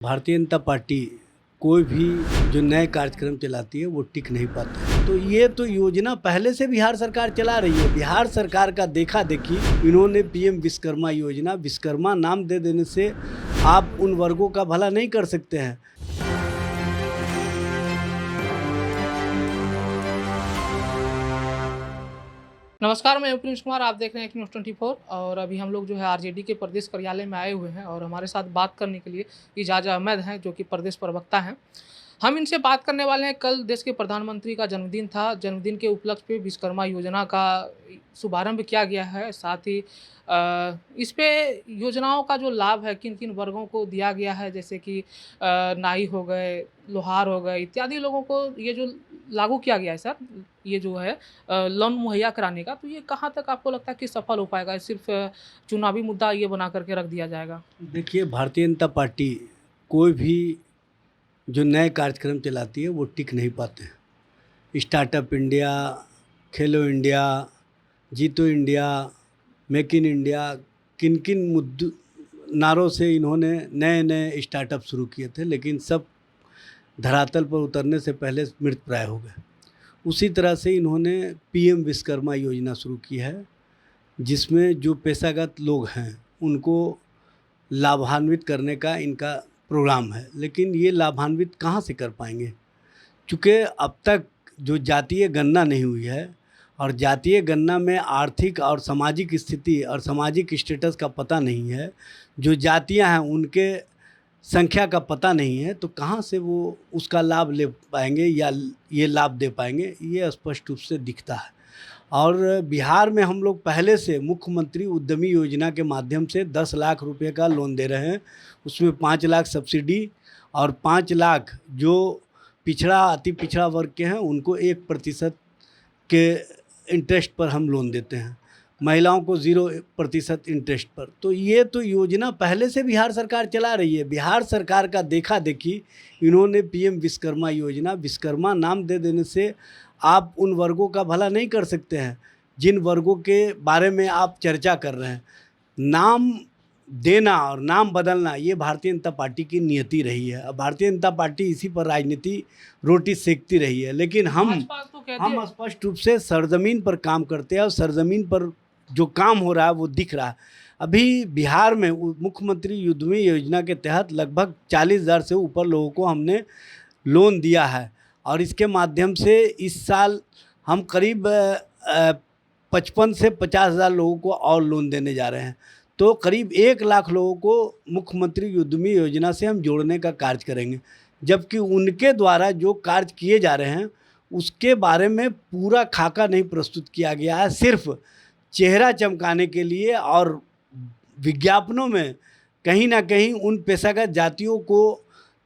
Bharatiya Janata party कोई भी जो नए कार्यक्रम चलाती है वो टिक नहीं पाता है। तो ये तो योजना पहले से बिहार सरकार चला रही है। बिहार सरकार का देखा देखी इन्होंने पीएम विश्वकर्मा योजना, विश्वकर्मा नाम दे देने से आप उन वर्गों का भला नहीं कर सकते हैं। नमस्कार, मैं प्रिंस कुमार। आप देख रहे हैं न्यूज़ 24 और अभी हम लोग जो है आरजेडी के प्रदेश कार्यालय में आए हुए हैं और हमारे साथ बात करने के लिए इजाज़ अहमद हैं जो कि प्रदेश प्रवक्ता हैं। हम इनसे बात करने वाले हैं। कल देश के प्रधानमंत्री का जन्मदिन था। जन्मदिन के उपलक्ष्य पे विश्वकर्मा योजना का शुभारंभ किया गया है। साथ ही इस पे योजनाओं का जो लाभ है किन किन वर्गों को दिया गया है, जैसे कि नाई हो गए, लोहार हो गए इत्यादि लोगों को ये जो लागू किया गया है सर, ये जो है लोन मुहैया कराने का, तो ये कहाँ तक आपको लगता है कि सफल हो पाएगा? सिर्फ चुनावी मुद्दा ये बना करके रख दिया जाएगा? देखिए, भारतीय जनता पार्टी कोई भी जो नए कार्यक्रम चलाती है वो टिक नहीं पाते हैं। स्टार्टअप इंडिया, खेलो इंडिया, जीतो इंडिया, मेक इन इंडिया, किन किन मुद्दों नारों से इन्होंने नए नए स्टार्टअप शुरू किए थे, लेकिन सब धरातल पर उतरने से पहले मृत प्राय हो गए। उसी तरह से इन्होंने पीएम विश्वकर्मा योजना शुरू की है, जिसमें जो पेशागत लोग हैं उनको लाभान्वित करने का इनका प्रोग्राम है। लेकिन ये लाभान्वित कहाँ से कर पाएंगे, चूँकि अब तक जो जातीय गणना नहीं हुई है और जातीय गणना में आर्थिक और सामाजिक स्थिति और सामाजिक स्टेटस का पता नहीं है, जो जातियां हैं उनके संख्या का पता नहीं है, तो कहाँ से वो उसका लाभ ले पाएंगे या ये लाभ दे पाएंगे, ये स्पष्ट रूप से दिखता है। और बिहार में हम लोग पहले से मुख्यमंत्री उद्यमी योजना के माध्यम से 10 लाख रुपए का लोन दे रहे हैं। उसमें 5 लाख सब्सिडी और 5 लाख जो पिछड़ा अति पिछड़ा वर्ग के हैं उनको 1% के इंटरेस्ट पर हम लोन देते हैं, महिलाओं को 0% इंटरेस्ट पर। तो ये तो योजना पहले से बिहार सरकार चला रही है। बिहार सरकार का देखा देखी इन्होंने पीएम विश्वकर्मा योजना, विश्वकर्मा नाम दे देने से आप उन वर्गों का भला नहीं कर सकते हैं जिन वर्गों के बारे में आप चर्चा कर रहे हैं। नाम देना और नाम बदलना ये भारतीय जनता पार्टी की नियति रही है। अब भारतीय जनता पार्टी इसी पर राजनीति रोटी सेकती रही है, लेकिन हम स्पष्ट रूप से सरजमीन पर काम करते हैं और सरजमीन पर जो काम हो रहा है वो दिख रहा है। अभी बिहार में मुख्यमंत्री उद्यमी योजना के तहत लगभग 40,000 से ऊपर लोगों को हमने लोन दिया है और इसके माध्यम से इस साल हम करीब 55 से 50,000 लोगों को और लोन देने जा रहे हैं। तो करीब 1 लाख लोगों को मुख्यमंत्री उद्यमी योजना से हम जोड़ने का कार्य करेंगे, जबकि उनके द्वारा जो कार्य किए जा रहे हैं उसके बारे में पूरा खाका नहीं प्रस्तुत किया गया है। सिर्फ चेहरा चमकाने के लिए और विज्ञापनों में कहीं ना कहीं उन पेशागत जातियों को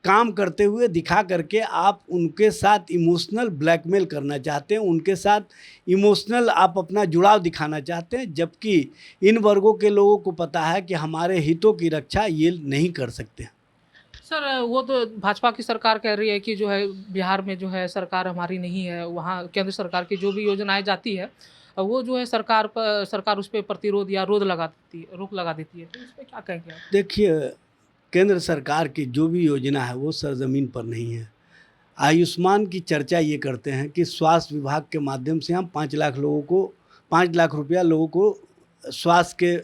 काम करते हुए दिखा करके आप उनके साथ इमोशनल ब्लैकमेल करना चाहते हैं, उनके साथ इमोशनल आप अपना जुड़ाव दिखाना चाहते हैं, जबकि इन वर्गों के लोगों को पता है कि हमारे हितों की रक्षा ये नहीं कर सकते। सर, वो तो भाजपा की सरकार कह रही है कि जो है बिहार में जो है सरकार हमारी नहीं है, वहाँ केंद्र सरकार की जो भी योजनाएं जाती है वो जो है सरकार उस पर प्रतिरोध या रोक लगा देती है। तो इस पर क्या कहेंगे आप? देखिए, केंद्र सरकार की जो भी योजना है वो सरजमीन पर नहीं है। आयुष्मान की चर्चा ये करते हैं कि स्वास्थ्य विभाग के माध्यम से हम 5 लाख लोगों को 5 लाख रुपया लोगों को स्वास्थ्य के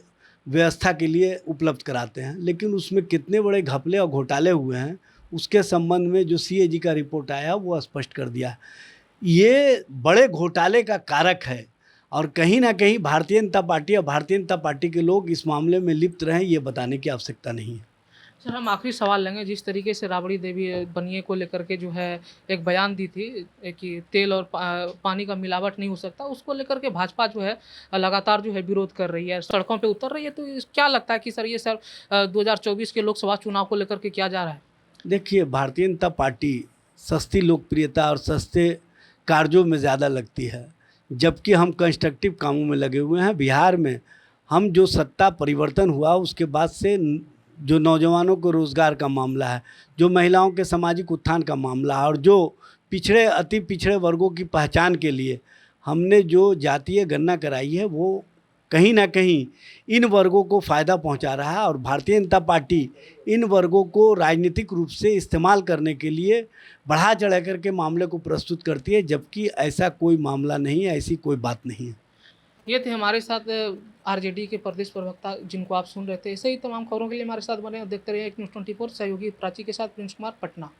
व्यवस्था के लिए उपलब्ध कराते हैं, लेकिन उसमें कितने बड़े घपले और घोटाले हुए हैं उसके संबंध में जो सीएजी का रिपोर्ट आया वो स्पष्ट कर दिया। ये बड़े घोटाले का कारक है और कहीं ना कहीं भारतीय जनता पार्टी और भारतीय जनता पार्टी के लोग इस मामले में लिप्त रहें, ये बताने की आवश्यकता नहीं है। सर, हम आखिरी सवाल लेंगे। जिस तरीके से राबड़ी देवी बनिए को लेकर के जो है एक बयान दी थी कि तेल और पानी का मिलावट नहीं हो सकता, उसको लेकर के भाजपा जो है लगातार जो है विरोध कर रही है, सड़कों पे उतर रही है। तो क्या लगता है कि सर ये 2024 के लोकसभा चुनाव को लेकर के किया जा रहा है? देखिए, भारतीय जनता पार्टी सस्ती लोकप्रियता और सस्ते कार्यों में ज़्यादा लगती है, जबकि हम कंस्ट्रक्टिव कामों में लगे हुए हैं। बिहार में हम जो सत्ता परिवर्तन हुआ उसके बाद से जो नौजवानों को रोज़गार का मामला है, जो महिलाओं के सामाजिक उत्थान का मामला है और जो पिछड़े अति पिछड़े वर्गों की पहचान के लिए हमने जो जातीय गणना कराई है वो कहीं ना कहीं इन वर्गों को फ़ायदा पहुंचा रहा है और भारतीय जनता पार्टी इन वर्गों को राजनीतिक रूप से इस्तेमाल करने के लिए बढ़ा चढ़ा करके मामले को प्रस्तुत करती है, जबकि ऐसा कोई मामला नहीं है, ऐसी कोई बात नहीं है। ये थे हमारे साथ आरजेडी के प्रदेश प्रवक्ता जिनको आप सुन रहे थे। ऐसे ही तमाम खबरों के लिए हमारे साथ बने और देखते रहिए एक न्यूज़ 24। सहयोगी प्राची के साथ प्रिंस कुमार, पटना।